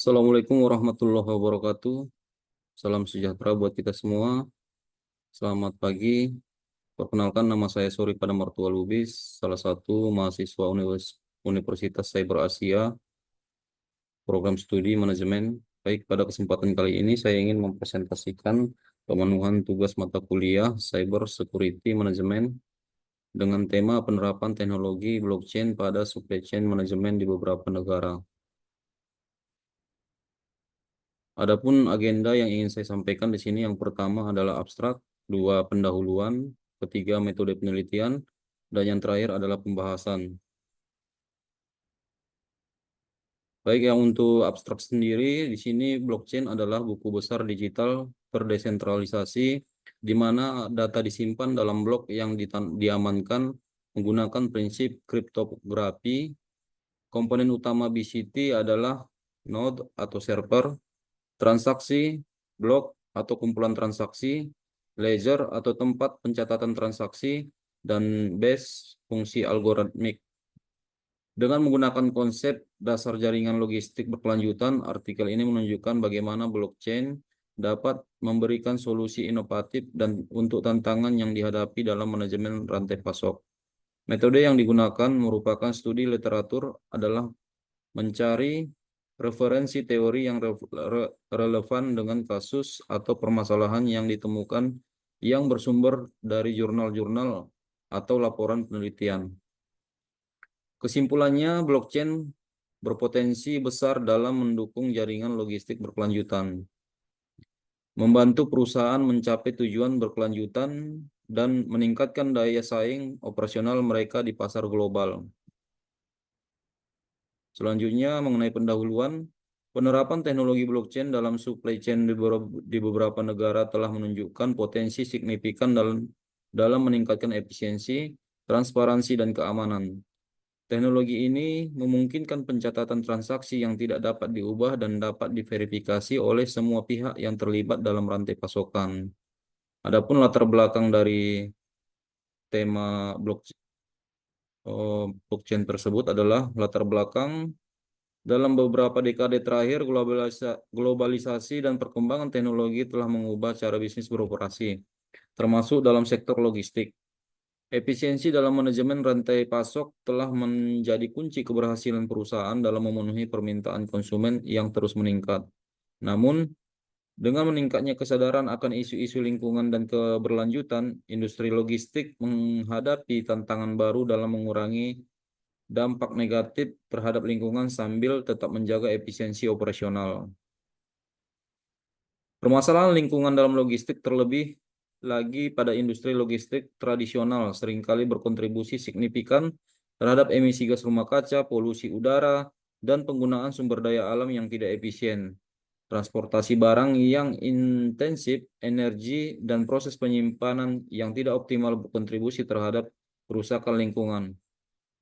Assalamualaikum warahmatullahi wabarakatuh. Salam sejahtera buat kita semua. Selamat pagi. Perkenalkan, nama saya Sori Pada Martua Lubis, salah satu mahasiswa Universitas Cyber Asia, program studi manajemen. Baik, pada kesempatan kali ini saya ingin mempresentasikan pemenuhan tugas mata kuliah Cyber Security Management dengan tema penerapan teknologi blockchain pada supply chain manajemen di beberapa negara. Adapun agenda yang ingin saya sampaikan di sini, yang pertama adalah abstrak, dua pendahuluan, ketiga metode penelitian, dan yang terakhir adalah pembahasan. Baik, yang untuk abstrak sendiri, di sini blockchain adalah buku besar digital terdesentralisasi, di mana data disimpan dalam blok yang diamankan menggunakan prinsip kriptografi. Komponen utama BCT adalah node atau server, transaksi, blok atau kumpulan transaksi, ledger atau tempat pencatatan transaksi, dan base fungsi algoritmik. Dengan menggunakan konsep dasar jaringan logistik berkelanjutan, artikel ini menunjukkan bagaimana blockchain dapat memberikan solusi inovatif dan untuk tantangan yang dihadapi dalam manajemen rantai pasok. Metode yang digunakan merupakan studi literatur adalah mencari referensi teori yang relevan dengan kasus atau permasalahan yang ditemukan yang bersumber dari jurnal-jurnal atau laporan penelitian. Kesimpulannya, blockchain berpotensi besar dalam mendukung jaringan logistik berkelanjutan, membantu perusahaan mencapai tujuan berkelanjutan, dan meningkatkan daya saing operasional mereka di pasar global. Selanjutnya, mengenai pendahuluan, penerapan teknologi blockchain dalam supply chain di beberapa negara telah menunjukkan potensi signifikan dalam meningkatkan efisiensi, transparansi, dan keamanan. Teknologi ini memungkinkan pencatatan transaksi yang tidak dapat diubah dan dapat diverifikasi oleh semua pihak yang terlibat dalam rantai pasokan. Adapun latar belakang dari tema blockchain tersebut adalah latar belakang dalam beberapa dekade terakhir, globalisasi dan perkembangan teknologi telah mengubah cara bisnis beroperasi, termasuk dalam sektor logistik. Efisiensi dalam manajemen rantai pasok telah menjadi kunci keberhasilan perusahaan dalam memenuhi permintaan konsumen yang terus meningkat. Namun, dengan meningkatnya kesadaran akan isu-isu lingkungan dan keberlanjutan, industri logistik menghadapi tantangan baru dalam mengurangi dampak negatif terhadap lingkungan sambil tetap menjaga efisiensi operasional. Permasalahan lingkungan dalam logistik terlebih lagi pada industri logistik tradisional seringkali berkontribusi signifikan terhadap emisi gas rumah kaca, polusi udara, dan penggunaan sumber daya alam yang tidak efisien, transportasi barang yang intensif, energi, dan proses penyimpanan yang tidak optimal berkontribusi terhadap kerusakan lingkungan.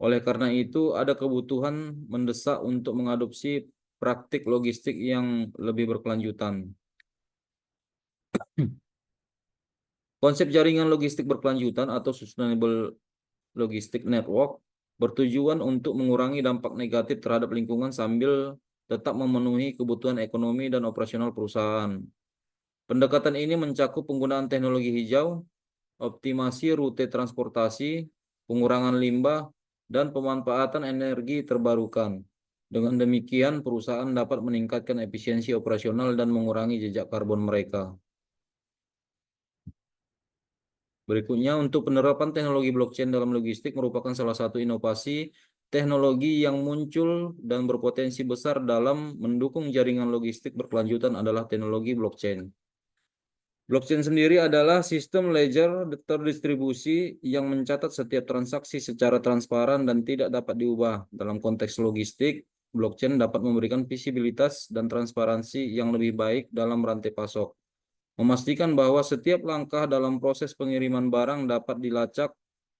Oleh karena itu, ada kebutuhan mendesak untuk mengadopsi praktik logistik yang lebih berkelanjutan. Konsep jaringan logistik berkelanjutan atau sustainable logistic network bertujuan untuk mengurangi dampak negatif terhadap lingkungan sambil tetap memenuhi kebutuhan ekonomi dan operasional perusahaan. Pendekatan ini mencakup penggunaan teknologi hijau, optimasi rute transportasi, pengurangan limbah, dan pemanfaatan energi terbarukan. Dengan demikian, perusahaan dapat meningkatkan efisiensi operasional dan mengurangi jejak karbon mereka. Berikutnya, untuk penerapan teknologi blockchain dalam logistik merupakan salah satu inovasi teknologi yang muncul dan berpotensi besar dalam mendukung jaringan logistik berkelanjutan adalah teknologi blockchain. Blockchain sendiri adalah sistem ledger terdistribusi yang mencatat setiap transaksi secara transparan dan tidak dapat diubah. Dalam konteks logistik, blockchain dapat memberikan visibilitas dan transparansi yang lebih baik dalam rantai pasok, memastikan bahwa setiap langkah dalam proses pengiriman barang dapat dilacak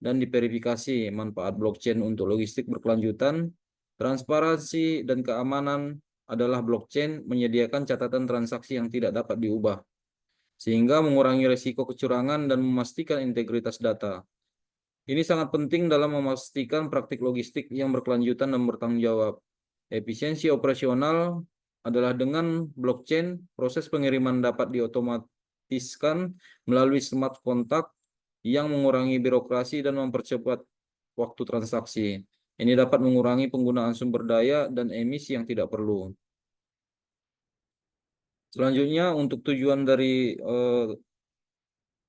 dan diverifikasi. Manfaat blockchain untuk logistik berkelanjutan, transparansi, dan keamanan adalah blockchain menyediakan catatan transaksi yang tidak dapat diubah, sehingga mengurangi risiko kecurangan dan memastikan integritas data. Ini sangat penting dalam memastikan praktik logistik yang berkelanjutan dan bertanggung jawab. Efisiensi operasional adalah dengan blockchain, proses pengiriman dapat diotomatiskan melalui smart contract yang mengurangi birokrasi dan mempercepat waktu transaksi. Ini dapat mengurangi penggunaan sumber daya dan emisi yang tidak perlu. Selanjutnya, untuk tujuan dari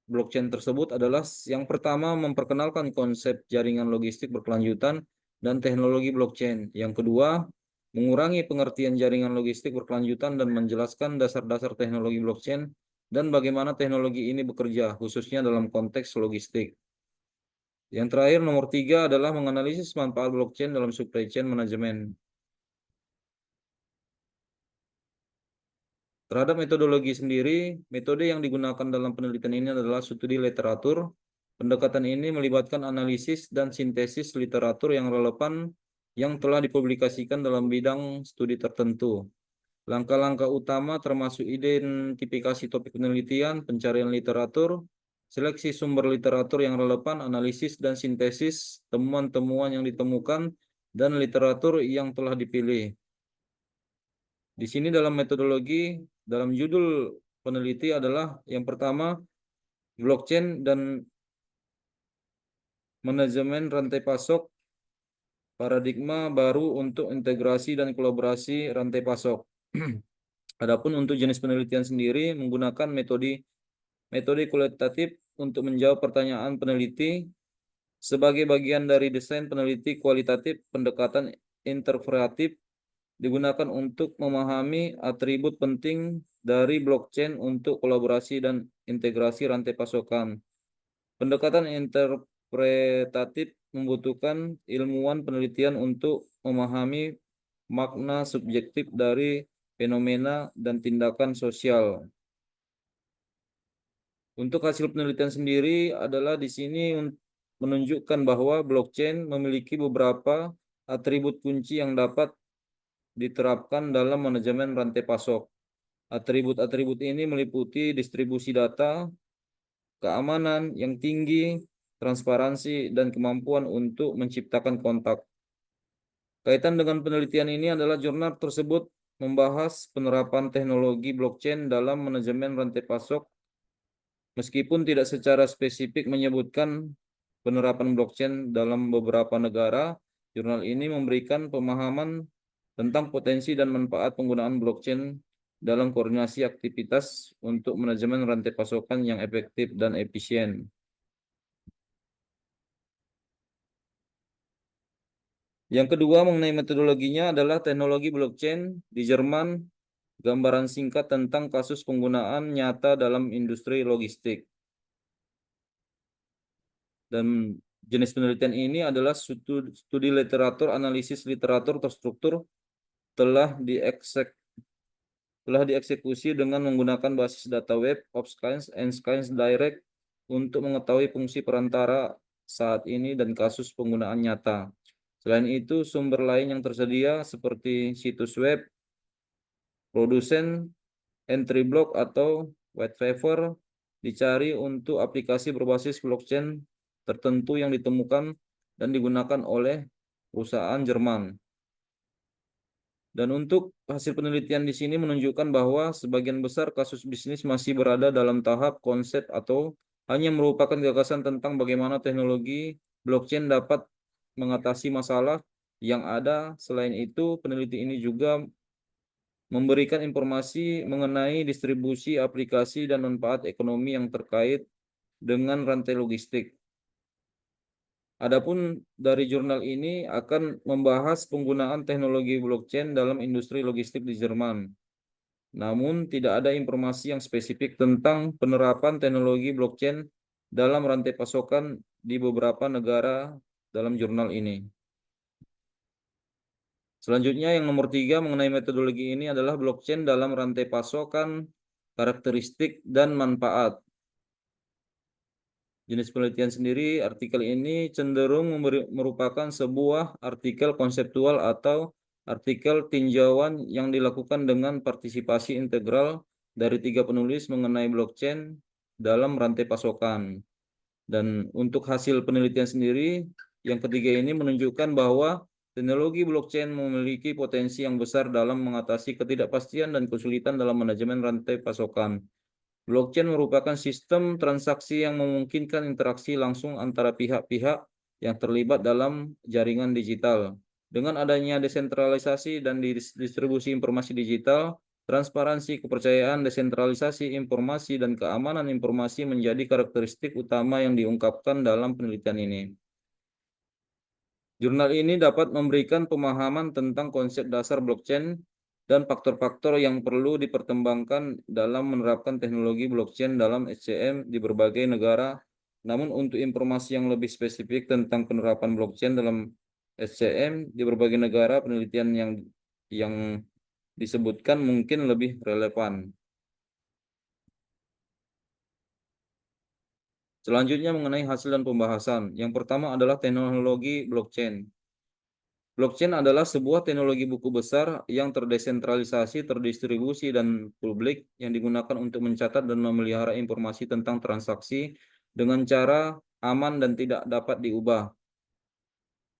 blockchain tersebut adalah yang pertama memperkenalkan konsep jaringan logistik berkelanjutan dan teknologi blockchain. Yang kedua, mengurangi pengertian jaringan logistik berkelanjutan dan menjelaskan dasar-dasar teknologi blockchain dan bagaimana teknologi ini bekerja, khususnya dalam konteks logistik. Yang terakhir, nomor 3 adalah menganalisis manfaat blockchain dalam supply chain management. Terhadap metodologi sendiri, metode yang digunakan dalam penelitian ini adalah studi literatur. Pendekatan ini melibatkan analisis dan sintesis literatur yang relevan yang telah dipublikasikan dalam bidang studi tertentu. Langkah-langkah utama termasuk identifikasi topik penelitian, pencarian literatur, seleksi sumber literatur yang relevan, analisis dan sintesis temuan-temuan yang ditemukan, dan literatur yang telah dipilih. Di sini dalam metodologi, dalam judul peneliti adalah yang pertama, blockchain dan manajemen rantai pasok, paradigma baru untuk integrasi dan kolaborasi rantai pasok. Adapun untuk jenis penelitian sendiri menggunakan metode kualitatif untuk menjawab pertanyaan peneliti sebagai bagian dari desain peneliti kualitatif. Pendekatan interpretatif digunakan untuk memahami atribut penting dari blockchain untuk kolaborasi dan integrasi rantai pasokan. Pendekatan interpretatif membutuhkan ilmuwan penelitian untuk memahami makna subjektif dari fenomena dan tindakan sosial. Untuk hasil penelitian sendiri adalah di sini menunjukkan bahwa blockchain memiliki beberapa atribut kunci yang dapat diterapkan dalam manajemen rantai pasok. Atribut-atribut ini meliputi distribusi data, keamanan yang tinggi, transparansi, dan kemampuan untuk menciptakan kontak. Kaitan dengan penelitian ini adalah jurnal tersebut membahas penerapan teknologi blockchain dalam manajemen rantai pasok. Meskipun tidak secara spesifik menyebutkan penerapan blockchain dalam beberapa negara, jurnal ini memberikan pemahaman tentang potensi dan manfaat penggunaan blockchain dalam koordinasi aktivitas untuk manajemen rantai pasokan yang efektif dan efisien. Yang kedua mengenai metodologinya adalah teknologi blockchain di Jerman, gambaran singkat tentang kasus penggunaan nyata dalam industri logistik. Dan jenis penelitian ini adalah studi literatur, analisis literatur terstruktur telah dieksekusi dengan menggunakan basis data web of Science and Science Direct untuk mengetahui fungsi perantara saat ini dan kasus penggunaan nyata. Selain itu, sumber lain yang tersedia seperti situs web, produsen, entry block atau white paper dicari untuk aplikasi berbasis blockchain tertentu yang ditemukan dan digunakan oleh perusahaan Jerman. Dan untuk hasil penelitian di sini menunjukkan bahwa sebagian besar kasus bisnis masih berada dalam tahap konsep atau hanya merupakan gagasan tentang bagaimana teknologi blockchain dapat mengatasi masalah yang ada. Selain itu, peneliti ini juga memberikan informasi mengenai distribusi aplikasi dan manfaat ekonomi yang terkait dengan rantai logistik. Adapun dari jurnal ini akan membahas penggunaan teknologi blockchain dalam industri logistik di Jerman. Namun tidak ada informasi yang spesifik tentang penerapan teknologi blockchain dalam rantai pasokan di beberapa negara dalam jurnal ini. Selanjutnya yang nomor 3 mengenai metodologi ini adalah blockchain dalam rantai pasokan, karakteristik, dan manfaat. Jenis penelitian sendiri, artikel ini cenderung merupakan sebuah artikel konseptual atau artikel tinjauan yang dilakukan dengan partisipasi integral dari 3 penulis mengenai blockchain dalam rantai pasokan. Dan untuk hasil penelitian sendiri, yang ketiga ini menunjukkan bahwa Teknologi blockchain memiliki potensi yang besar dalam mengatasi ketidakpastian dan kesulitan dalam manajemen rantai pasokan. Blockchain merupakan sistem transaksi yang memungkinkan interaksi langsung antara pihak-pihak yang terlibat dalam jaringan digital. Dengan adanya desentralisasi dan distribusi informasi digital, transparansi, kepercayaan, desentralisasi informasi, dan keamanan informasi menjadi karakteristik utama yang diungkapkan dalam penelitian ini. Jurnal ini dapat memberikan pemahaman tentang konsep dasar blockchain dan faktor-faktor yang perlu dipertimbangkan dalam menerapkan teknologi blockchain dalam SCM di berbagai negara. Namun untuk informasi yang lebih spesifik tentang penerapan blockchain dalam SCM di berbagai negara, penelitian yang disebutkan mungkin lebih relevan. Selanjutnya mengenai hasil dan pembahasan. Yang pertama adalah teknologi blockchain. Blockchain adalah sebuah teknologi buku besar yang terdesentralisasi, terdistribusi, dan publik yang digunakan untuk mencatat dan memelihara informasi tentang transaksi dengan cara aman dan tidak dapat diubah.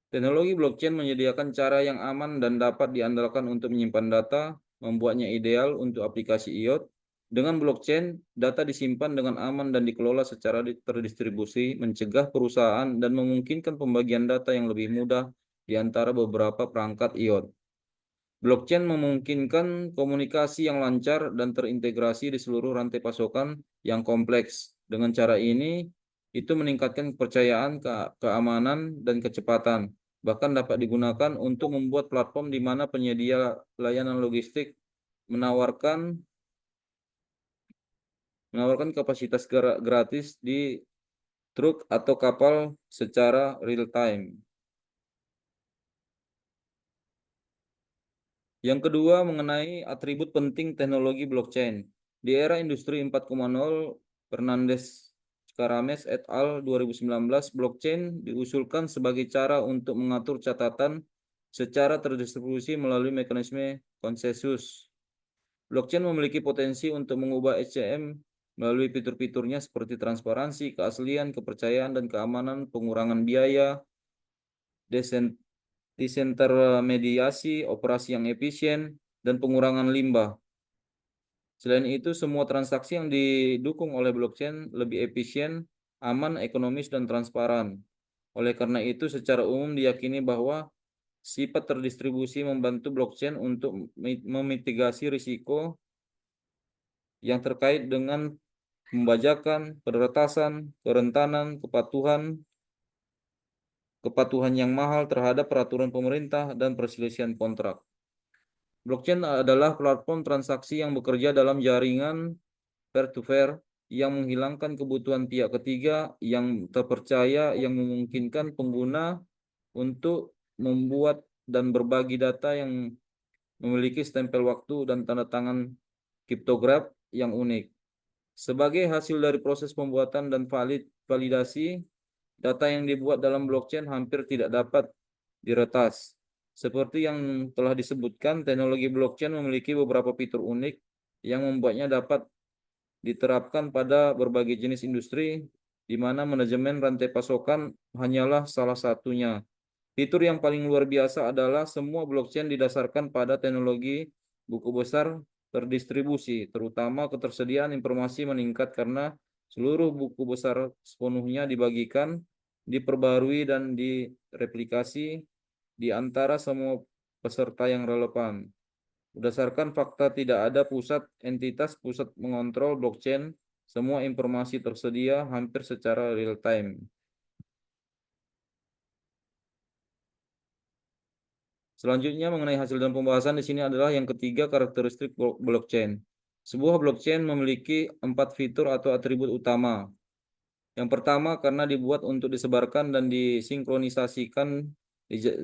Teknologi blockchain menyediakan cara yang aman dan dapat diandalkan untuk menyimpan data, membuatnya ideal untuk aplikasi IoT. Dengan blockchain, data disimpan dengan aman dan dikelola secara terdistribusi, mencegah perusahaan dan memungkinkan pembagian data yang lebih mudah di antara beberapa perangkat IoT. Blockchain memungkinkan komunikasi yang lancar dan terintegrasi di seluruh rantai pasokan yang kompleks. Dengan cara ini, itu meningkatkan kepercayaan, keamanan, dan kecepatan. Bahkan dapat digunakan untuk membuat platform di mana penyedia layanan logistik menawarkan kapasitas gratis di truk atau kapal secara real time. Yang kedua mengenai atribut penting teknologi blockchain. Di era industri 4.0, Fernandez Carames et al. 2019, blockchain diusulkan sebagai cara untuk mengatur catatan secara terdistribusi melalui mekanisme konsensus. Blockchain memiliki potensi untuk mengubah SCM melalui fitur-fiturnya seperti transparansi, keaslian, kepercayaan, dan keamanan, pengurangan biaya, disintermediasi, operasi yang efisien, dan pengurangan limbah. Selain itu, semua transaksi yang didukung oleh blockchain lebih efisien, aman, ekonomis, dan transparan. Oleh karena itu, secara umum diyakini bahwa sifat terdistribusi membantu blockchain untuk memitigasi risiko yang terkait dengan pembajakan, peretasan, kerentanan, kepatuhan yang mahal terhadap peraturan pemerintah, dan perselisihan kontrak. Blockchain adalah platform transaksi yang bekerja dalam jaringan peer-to-peer yang menghilangkan kebutuhan pihak ketiga yang terpercaya yang memungkinkan pengguna untuk membuat dan berbagi data yang memiliki stempel waktu dan tanda tangan kriptograf yang unik. Sebagai hasil dari proses pembuatan dan validasi, data yang dibuat dalam blockchain hampir tidak dapat diretas. Seperti yang telah disebutkan, teknologi blockchain memiliki beberapa fitur unik yang membuatnya dapat diterapkan pada berbagai jenis industri, di mana manajemen rantai pasokan hanyalah salah satunya. Fitur yang paling luar biasa adalah semua blockchain didasarkan pada teknologi buku besar terdistribusi, terutama ketersediaan informasi meningkat karena seluruh buku besar sepenuhnya dibagikan, diperbarui, dan direplikasi di antara semua peserta yang relevan. Berdasarkan fakta tidak ada pusat mengontrol blockchain, semua informasi tersedia hampir secara real time. Selanjutnya mengenai hasil dan pembahasan di sini adalah yang ketiga, karakteristik blockchain. Sebuah blockchain memiliki 4 fitur atau atribut utama. Yang pertama, karena dibuat untuk disebarkan dan disinkronisasikan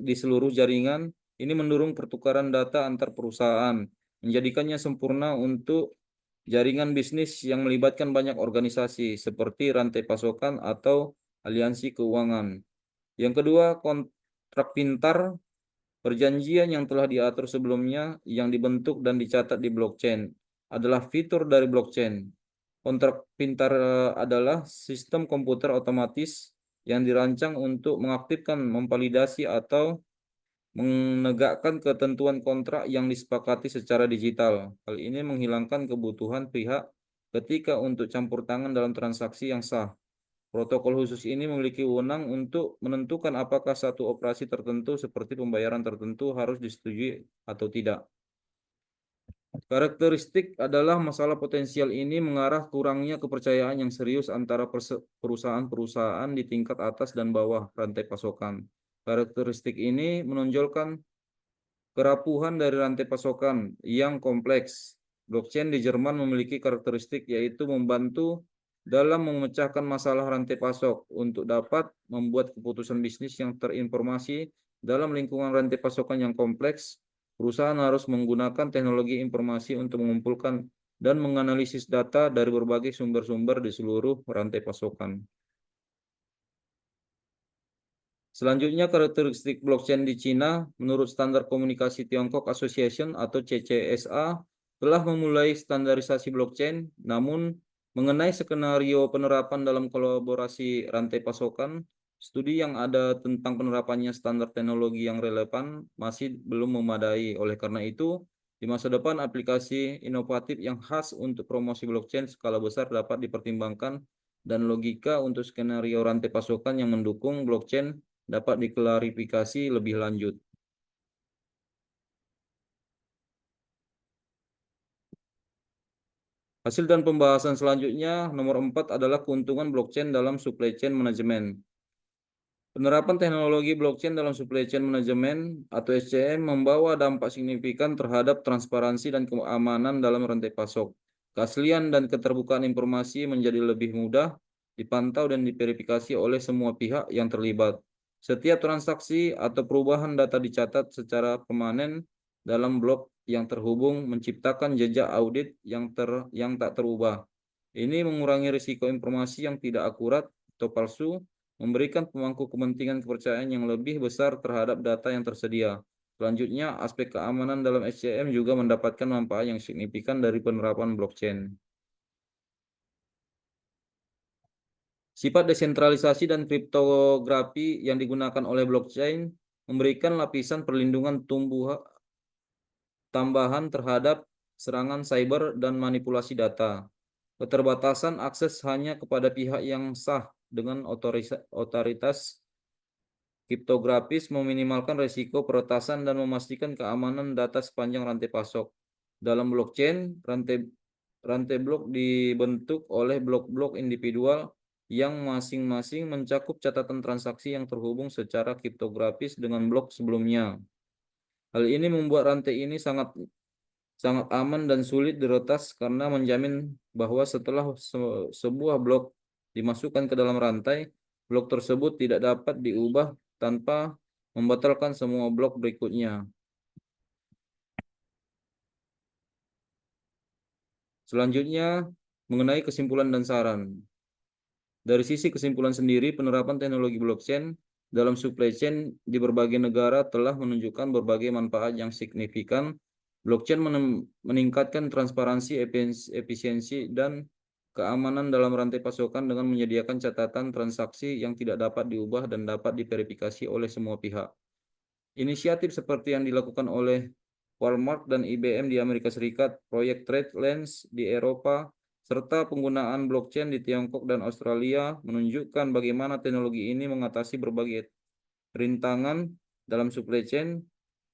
di seluruh jaringan, ini mendorong pertukaran data antar perusahaan, menjadikannya sempurna untuk jaringan bisnis yang melibatkan banyak organisasi seperti rantai pasokan atau aliansi keuangan. Yang kedua, kontrak pintar, perjanjian yang telah diatur sebelumnya yang dibentuk dan dicatat di blockchain adalah fitur dari blockchain. Kontrak pintar adalah sistem komputer otomatis yang dirancang untuk mengaktifkan, memvalidasi, atau menegakkan ketentuan kontrak yang disepakati secara digital. Hal ini menghilangkan kebutuhan pihak ketika untuk campur tangan dalam transaksi yang sah. Protokol khusus ini memiliki wewenang untuk menentukan apakah satu operasi tertentu seperti pembayaran tertentu harus disetujui atau tidak. Karakteristik adalah masalah potensial ini mengarah kurangnya kepercayaan yang serius antara perusahaan-perusahaan di tingkat atas dan bawah rantai pasokan. Karakteristik ini menonjolkan kerapuhan dari rantai pasokan yang kompleks. Blockchain di Jerman memiliki karakteristik yaitu membantu dalam memecahkan masalah rantai pasok untuk dapat membuat keputusan bisnis yang terinformasi dalam lingkungan rantai pasokan yang kompleks. Perusahaan harus menggunakan teknologi informasi untuk mengumpulkan dan menganalisis data dari berbagai sumber-sumber di seluruh rantai pasokan. Selanjutnya, karakteristik blockchain di Cina, menurut Standar Komunikasi Tiongkok Association atau CCSA, telah memulai standarisasi blockchain, namun mengenai skenario penerapan dalam kolaborasi rantai pasokan, studi yang ada tentang penerapannya standar teknologi yang relevan masih belum memadai. Oleh karena itu, di masa depan aplikasi inovatif yang khas untuk promosi blockchain skala besar dapat dipertimbangkan dan logika untuk skenario rantai pasokan yang mendukung blockchain dapat diklarifikasi lebih lanjut. Hasil dan pembahasan selanjutnya, nomor 4 adalah keuntungan blockchain dalam supply chain management. Penerapan teknologi blockchain dalam supply chain management atau SCM membawa dampak signifikan terhadap transparansi dan keamanan dalam rantai pasok. Keaslian dan keterbukaan informasi menjadi lebih mudah dipantau dan diverifikasi oleh semua pihak yang terlibat. Setiap transaksi atau perubahan data dicatat secara permanen dalam blok yang terhubung, menciptakan jejak audit yang tak terubah. Ini mengurangi risiko informasi yang tidak akurat atau palsu, memberikan pemangku kepentingan kepercayaan yang lebih besar terhadap data yang tersedia. Selanjutnya, aspek keamanan dalam SCM juga mendapatkan manfaat yang signifikan dari penerapan blockchain. Sifat desentralisasi dan kriptografi yang digunakan oleh blockchain memberikan lapisan perlindungan tambahan terhadap serangan cyber dan manipulasi data. Keterbatasan akses hanya kepada pihak yang sah dengan otoritas kriptografis meminimalkan risiko peretasan dan memastikan keamanan data sepanjang rantai pasok. Dalam blockchain, rantai blok dibentuk oleh blok-blok individual yang masing-masing mencakup catatan transaksi yang terhubung secara kriptografis dengan blok sebelumnya. Hal ini membuat rantai ini sangat sangat aman dan sulit diretas karena menjamin bahwa setelah sebuah blok dimasukkan ke dalam rantai, blok tersebut tidak dapat diubah tanpa membatalkan semua blok berikutnya. Selanjutnya, mengenai kesimpulan dan saran. Dari sisi kesimpulan sendiri, penerapan teknologi blockchain dalam supply chain di berbagai negara telah menunjukkan berbagai manfaat yang signifikan. Blockchain meningkatkan transparansi, efisiensi, dan keamanan dalam rantai pasokan dengan menyediakan catatan transaksi yang tidak dapat diubah dan dapat diverifikasi oleh semua pihak. Inisiatif seperti yang dilakukan oleh Walmart dan IBM di Amerika Serikat, proyek TradeLens di Eropa, serta penggunaan blockchain di Tiongkok dan Australia menunjukkan bagaimana teknologi ini mengatasi berbagai rintangan dalam supply chain,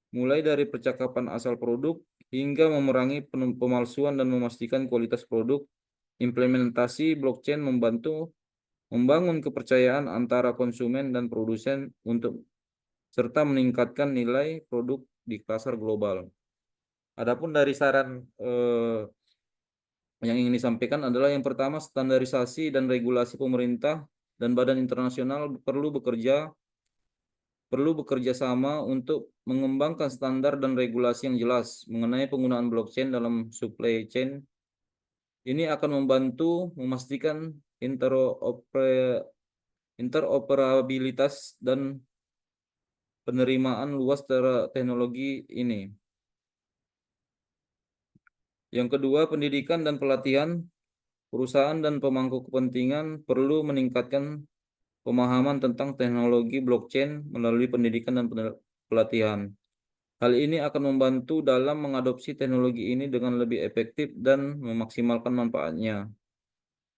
mulai dari percakapan asal produk hingga memerangi pemalsuan dan memastikan kualitas produk. Implementasi blockchain membantu membangun kepercayaan antara konsumen dan produsen untuk serta meningkatkan nilai produk di pasar global. Adapun dari saran yang ingin disampaikan adalah yang pertama, standarisasi dan regulasi pemerintah dan badan internasional perlu bekerja sama untuk mengembangkan standar dan regulasi yang jelas mengenai penggunaan blockchain dalam supply chain. Ini akan membantu memastikan interoperabilitas dan penerimaan luas teknologi ini. Yang kedua, pendidikan dan pelatihan. Perusahaan dan pemangku kepentingan perlu meningkatkan pemahaman tentang teknologi blockchain melalui pendidikan dan pelatihan. Hal ini akan membantu dalam mengadopsi teknologi ini dengan lebih efektif dan memaksimalkan manfaatnya.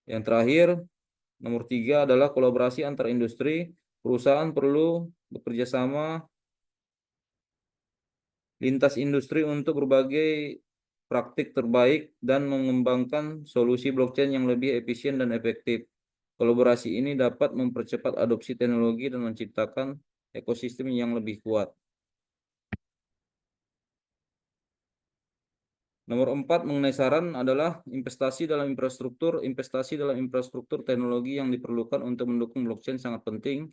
Yang terakhir, nomor 3 adalah kolaborasi antar industri. Perusahaan perlu bekerja sama lintas industri untuk berbagai praktik terbaik dan mengembangkan solusi blockchain yang lebih efisien dan efektif. Kolaborasi ini dapat mempercepat adopsi teknologi dan menciptakan ekosistem yang lebih kuat. Nomor 4 mengenai saran adalah investasi dalam infrastruktur. Investasi dalam infrastruktur teknologi yang diperlukan untuk mendukung blockchain sangat penting.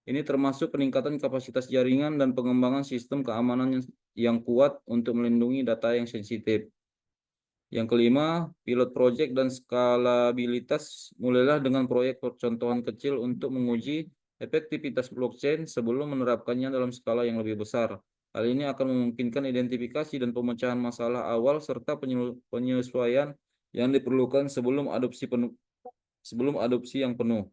Ini termasuk peningkatan kapasitas jaringan dan pengembangan sistem keamanan yang kuat untuk melindungi data yang sensitif. Yang kelima, pilot project dan skalabilitas. Mulailah dengan proyek percontohan kecil untuk menguji efektivitas blockchain sebelum menerapkannya dalam skala yang lebih besar. Hal ini akan memungkinkan identifikasi dan pemecahan masalah awal serta penyesuaian yang diperlukan sebelum adopsi yang penuh.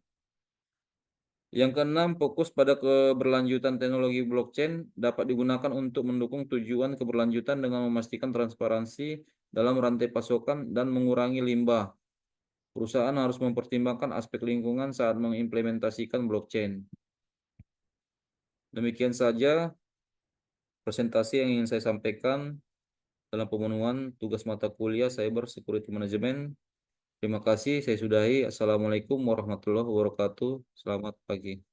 Yang keenam, fokus pada keberlanjutan teknologi blockchain dapat digunakan untuk mendukung tujuan keberlanjutan dengan memastikan transparansi dalam rantai pasokan dan mengurangi limbah. Perusahaan harus mempertimbangkan aspek lingkungan saat mengimplementasikan blockchain. Demikian saja presentasi yang ingin saya sampaikan dalam pemenuhan tugas mata kuliah Cyber Security Management. Terima kasih, saya sudahi. Assalamualaikum warahmatullahi wabarakatuh. Selamat pagi.